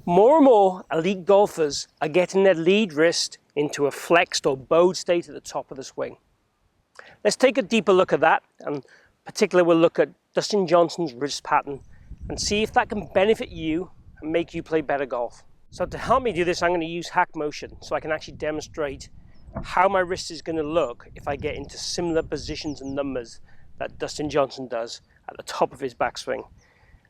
More and more elite golfers are getting their lead wrist into a flexed or bowed state at the top of the swing. Let's take a deeper look at that, and particularly we'll look at Dustin Johnson's wrist pattern and see if that can benefit you and make you play better golf. So to help me do this, I'm going to use hack motion so I can actually demonstrate how my wrist is going to look if I get into similar positions and numbers that Dustin Johnson does at the top of his backswing.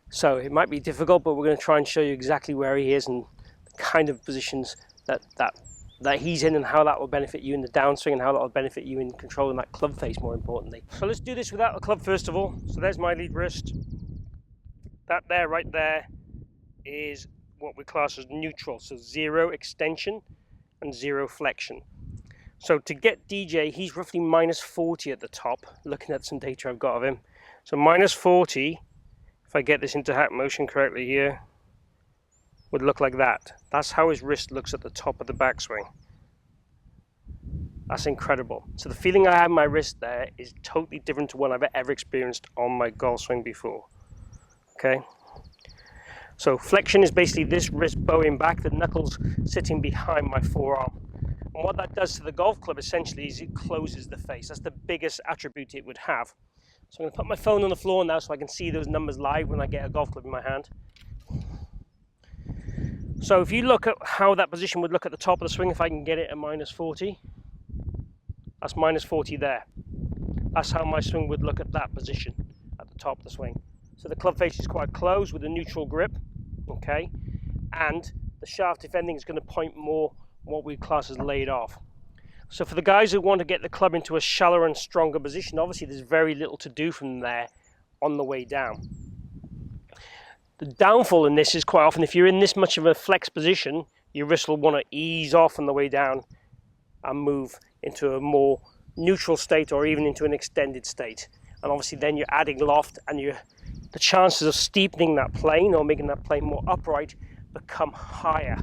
So it might be difficult, but we're going to try and show you exactly where he is and the kind of positions that he's in and how that will benefit you in the downswing and how that will benefit you in controlling that club face more importantly. So let's do this without the club first of all. So there's my lead wrist. That there, right there, is what we class as neutral. So 0 extension and 0 flexion. So to get DJ, he's roughly minus 40 at the top, looking at some data I've got of him. So minus 40, if I get this into hack motion correctly here, would look like that. That's how his wrist looks at the top of the backswing. That's incredible. So the feeling I have in my wrist there is totally different to what I've ever experienced on my golf swing before. Okay. So flexion is basically this wrist bowing back, the knuckles sitting behind my forearm. And what that does to the golf club essentially is it closes the face. That's the biggest attribute it would have. So I'm going to put my phone on the floor now so I can see those numbers live when I get a golf club in my hand. So if you look at how that position would look at the top of the swing, if I can get it at minus 40, that's minus 40 there. That's how my swing would look at that position at the top of the swing. So the club face is quite closed with a neutral grip, okay? And the shaft, if anything, is going to point more what we class as laid off. So for the guys who want to get the club into a shallower and stronger position, obviously there's very little to do from there on the way down. The downfall in this is quite often if you're in this much of a flex position, your wrist will want to ease off on the way down and move into a more neutral state or even into an extended state. And obviously then you're adding loft and the chances of steepening that plane or making that plane more upright become higher.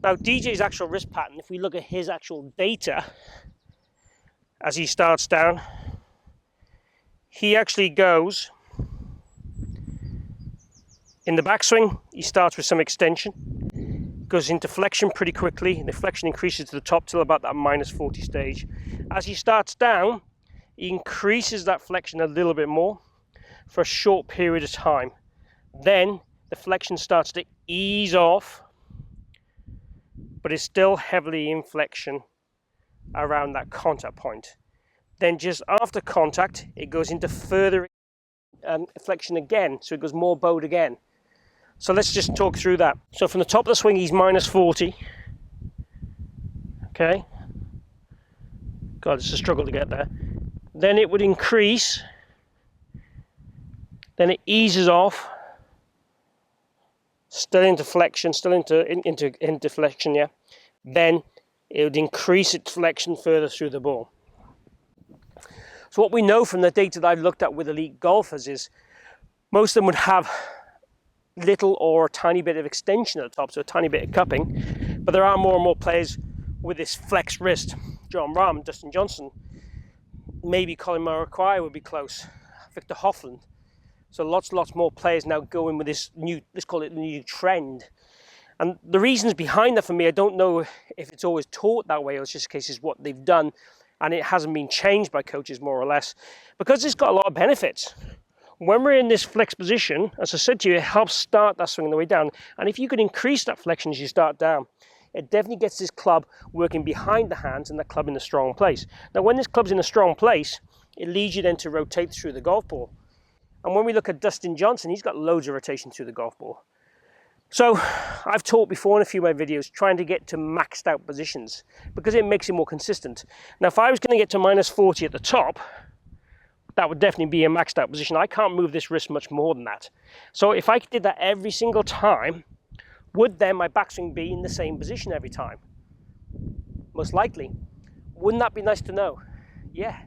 Now DJ's actual wrist pattern, if we look at his actual data as he starts down, he actually goes in the backswing, he starts with some extension, goes into flexion pretty quickly, and the flexion increases to the top till about that minus 40 stage. As he starts down, he increases that flexion a little bit more for a short period of time. Then the flexion starts to ease off, but it's still heavily in flexion around that contact point. Then just after contact, it goes into further flexion again, so it goes more bowed again. So let's just talk through that. So from the top of the swing, he's minus 40. Okay. God, it's a struggle to get there. Then it would increase. Then it eases off. Still into flexion, still into flexion, yeah. Then it would increase its flexion further through the ball. So what we know from the data that I've looked at with elite golfers is most of them would have little or a tiny bit of extension at the top, so a tiny bit of cupping. But there are more and more players with this flexed wrist. John Rahm, Dustin Johnson, maybe Colin Maguire would be close. Victor Hovland. So lots more players now going with this new, let's call it the new trend. And the reasons behind that for me, I don't know if it's always taught that way or it's just a case is what they've done and it hasn't been changed by coaches more or less, because it's got a lot of benefits. When we're in this flex position, as I said to you, it helps start that swing on the way down. And if you could increase that flexion as you start down, it definitely gets this club working behind the hands and the club in a strong place. Now, when this club's in a strong place, it leads you then to rotate through the golf ball. And when we look at Dustin Johnson, he's got loads of rotation through the golf ball. So I've taught before in a few of my videos trying to get to maxed out positions because it makes it more consistent. Now, if I was going to get to minus 40 at the top, that would definitely be a maxed out position. I can't move this wrist much more than that. So if I did that every single time, would then my backswing be in the same position every time? Most likely. Wouldn't that be nice to know? Yeah.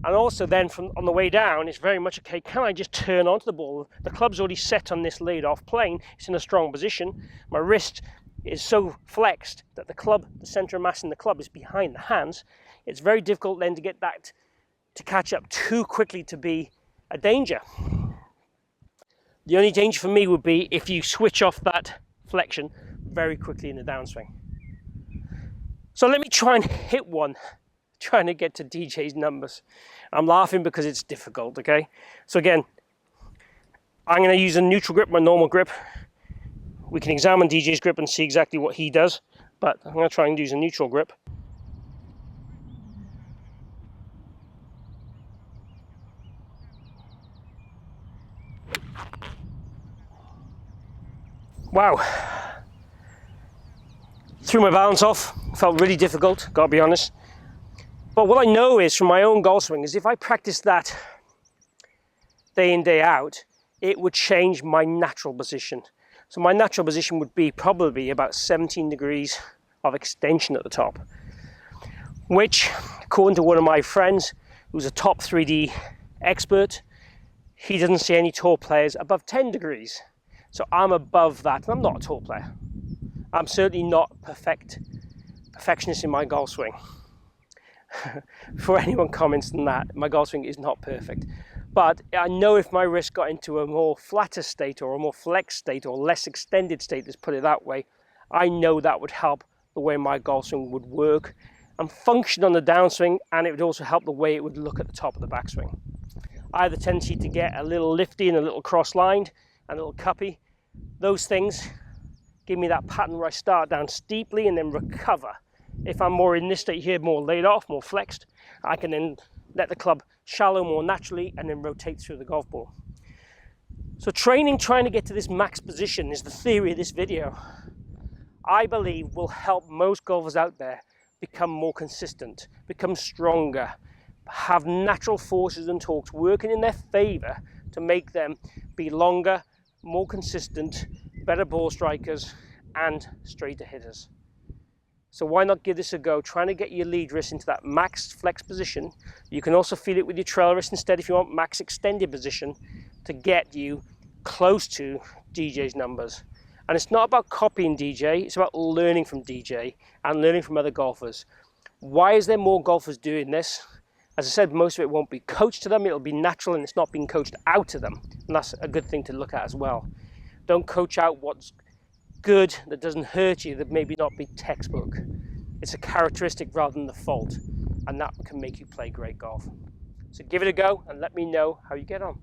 And also then from on the way down, it's very much, okay, can I just turn onto the ball? The club's already set on this laid off plane. It's in a strong position. My wrist is so flexed that the club, the center of mass in the club is behind the hands. It's very difficult then to get that to catch up too quickly to be a danger. The only danger for me would be if you switch off that flexion very quickly in the downswing. So let me try and hit one, trying to get to DJ's numbers. I'm laughing because it's difficult, okay? So again, I'm going to use a neutral grip, my normal grip. We can examine DJ's grip and see exactly what he does, but I'm going to try and use a neutral grip. Wow. Threw my balance off, felt really difficult, gotta be honest. But what I know is from my own golf swing is if I practice that day in, day out, it would change my natural position. So my natural position would be probably about 17 degrees of extension at the top, which, according to one of my friends, who's a top 3D expert, he doesn't see any tour players above 10 degrees. So I'm above that, and I'm not a tour player. I'm certainly not perfectionist in my golf swing. Before anyone comments on that, my golf swing is not perfect. But I know if my wrist got into a more flatter state or a more flexed state or less extended state, let's put it that way, I know that would help the way my golf swing would work and function on the downswing, and it would also help the way it would look at the top of the backswing. I have the tendency to get a little lifty and a little cross-lined and a little cuppy. Those things give me that pattern where I start down steeply and then recover. If I'm more in this state here, more laid off, more flexed, I can then let the club shallow more naturally and then rotate through the golf ball. So training, trying to get to this max position is the theory of this video. I believe will help most golfers out there become more consistent, become stronger, have natural forces and torques working in their favor to make them be longer, more consistent, better ball strikers and straighter hitters. So why not give this a go, trying to get your lead wrist into that max flex position. You can also feel it with your trail wrist instead if you want max extended position to get you close to DJ's numbers. And it's not about copying DJ, it's about learning from DJ and learning from other golfers. Why is there more golfers doing this? As I said, most of it won't be coached to them, it'll be natural and it's not being coached out to them. And that's a good thing to look at as well. Don't coach out what's good that doesn't hurt you, that maybe not be textbook. It's a characteristic rather than the fault, and that can make you play great golf. So give it a go and let me know how you get on.